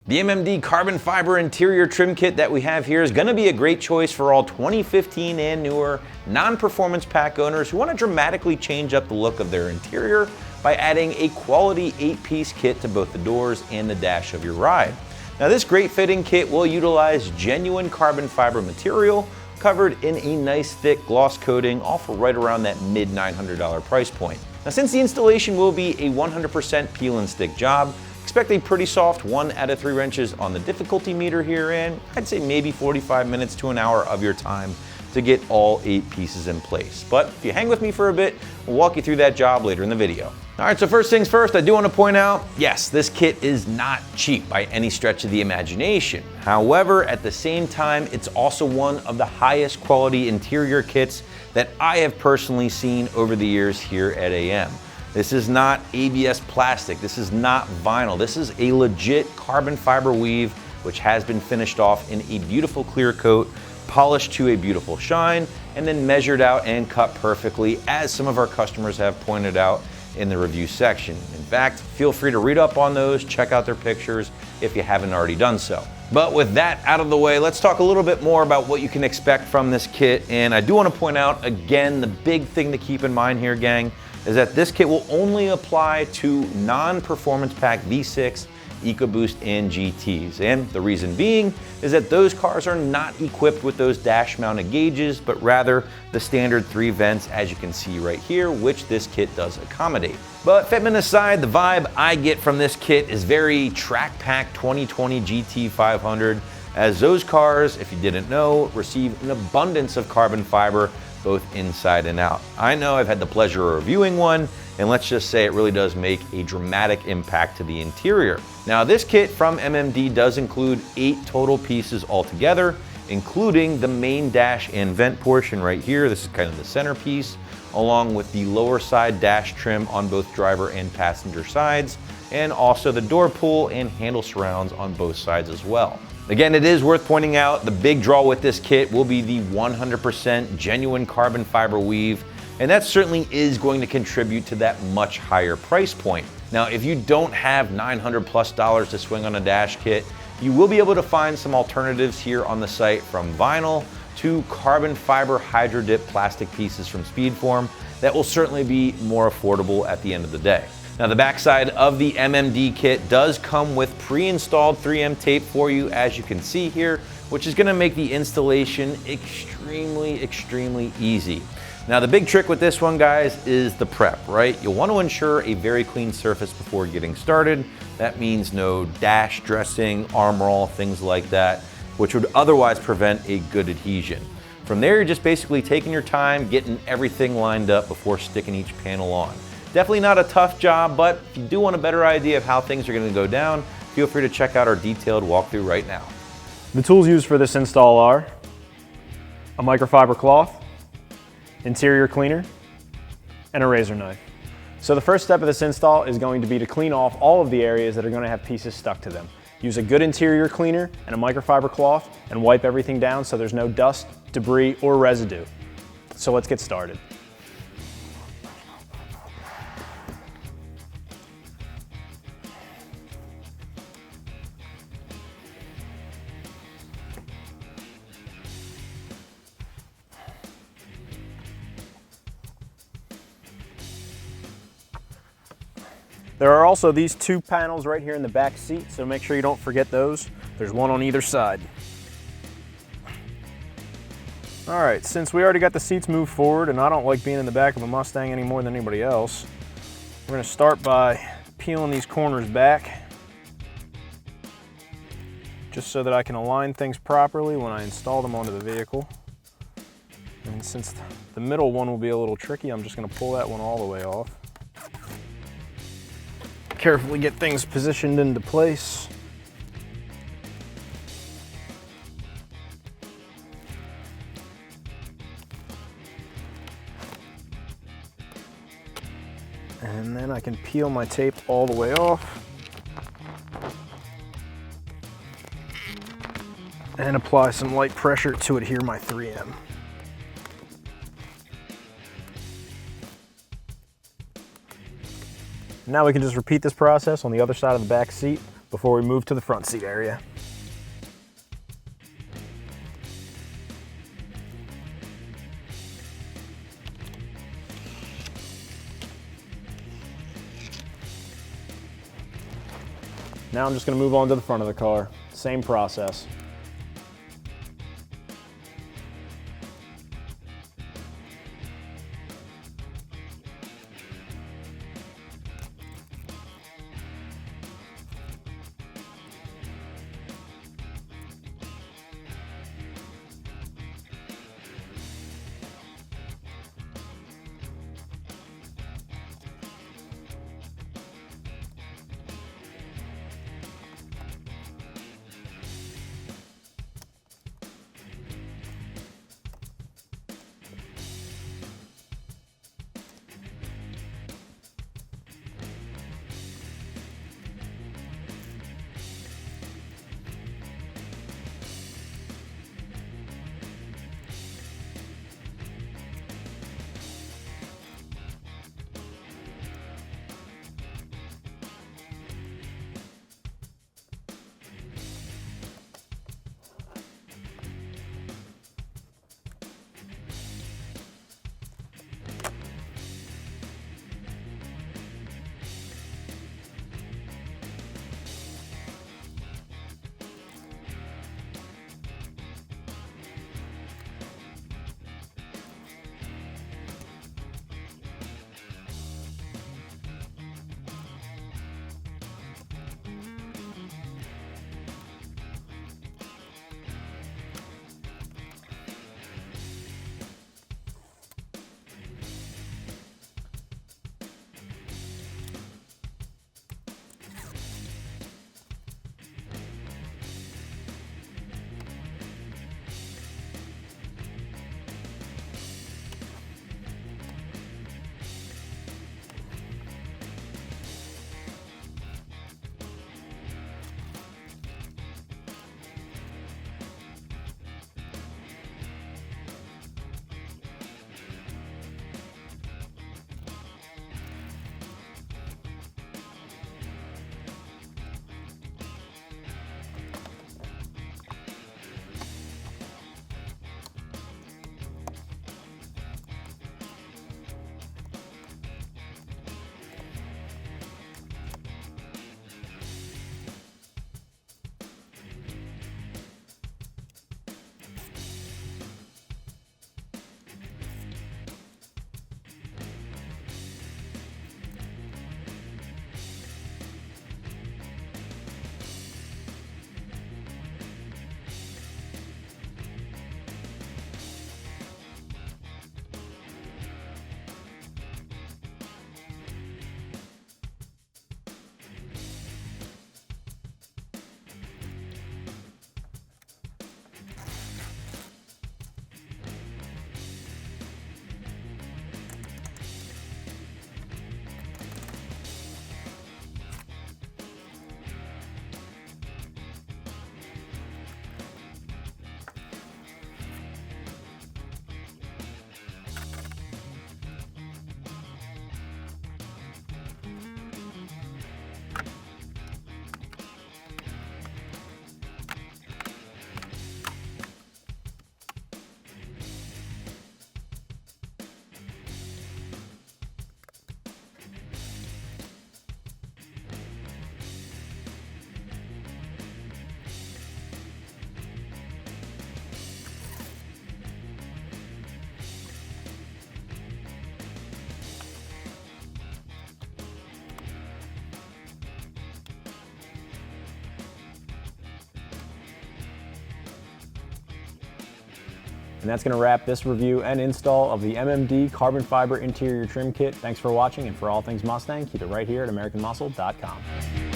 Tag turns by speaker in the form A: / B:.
A: The MMD carbon fiber interior trim kit that we have here is going to be a great choice for all 2015 and newer non-performance pack owners who want to dramatically change up the look of their interior by adding a quality 8-piece kit to both the doors and the dash of your ride. Now this great fitting kit will utilize genuine carbon fiber material covered in a nice thick gloss coating, all for right around that mid $900 price point. Now since the installation will be a 100% peel and stick job, expect a pretty soft 1 out of 3 wrenches on the difficulty meter here, and I'd say maybe 45 minutes to an hour of your time to get all 8 pieces in place. But if you hang with me for a bit, we'll walk you through that job later in the video. All right, so first things first, I do want to point out, yes, this kit is not cheap by any stretch of the imagination. However, at the same time, it's also one of the highest quality interior kits that I have personally seen over the years here at AM. This is not ABS plastic, this is not vinyl, this is a legit carbon fiber weave which has been finished off in a beautiful clear coat, polished to a beautiful shine, and then measured out and cut perfectly, as some of our customers have pointed out in the review section. In fact, feel free to read up on those, check out their pictures if you haven't already done so. But with that out of the way, let's talk a little bit more about what you can expect from this kit. And I do want to point out, again, the big thing to keep in mind here, gang, is that this kit will only apply to non-performance pack V6, EcoBoost, and GTs. And the reason being is that those cars are not equipped with those dash mounted gauges, but rather the standard 3 vents, as you can see right here, which this kit does accommodate. But fitment aside, the vibe I get from this kit is very Track Pack 2020 GT 500, as those cars, if you didn't know, receive an abundance of carbon fiber both inside and out. I know I've had the pleasure of reviewing one, and let's just say it really does make a dramatic impact to the interior. Now this kit from MMD does include 8 total pieces altogether, including the main dash and vent portion right here. This is kind of the centerpiece, along with the lower side dash trim on both driver and passenger sides, and also the door pull and handle surrounds on both sides as well. Again, it is worth pointing out the big draw with this kit will be the 100% genuine carbon fiber weave, and that certainly is going to contribute to that much higher price point. Now, if you don't have $900+ to swing on a dash kit, you will be able to find some alternatives here on the site, from vinyl to carbon fiber Hydro Dip plastic pieces from Speedform that will certainly be more affordable at the end of the day. Now the backside of the MMD kit does come with pre-installed 3M tape for you, as you can see here, which is going to make the installation extremely easy. Now the big trick with this one, guys, is the prep, right? You'll want to ensure a very clean surface before getting started. That means no dash dressing, arm roll, things like that, which would otherwise prevent a good adhesion. From there, you're just basically taking your time, getting everything lined up before sticking each panel on. Definitely not a tough job, but if you do want a better idea of how things are going to go down, feel free to check out our detailed walkthrough right now.
B: The tools used for this install are a microfiber cloth, interior cleaner, and a razor knife. So the first step of this install is going to be to clean off all of the areas that are going to have pieces stuck to them. Use a good interior cleaner and a microfiber cloth and wipe everything down so there's no dust, debris, or residue. So let's get started. There are also these 2 panels right here in the back seat, so make sure you don't forget those. There's one on either side. All right, since we already got the seats moved forward, and I don't like being in the back of a Mustang any more than anybody else, we're gonna start by peeling these corners back, just so that I can align things properly when I install them onto the vehicle. And since the middle one will be a little tricky, I'm just gonna pull that one all the way off. Carefully get things positioned into place. And then I can peel my tape all the way off and apply some light pressure to adhere my 3M. Now we can just repeat this process on the other side of the back seat, before we move to the front seat area. Now I'm just going to move on to the front of the car. Same process. And that's going to wrap this review and install of the MMD carbon fiber interior trim kit. Thanks for watching, and for all things Mustang, keep it right here at AmericanMuscle.com.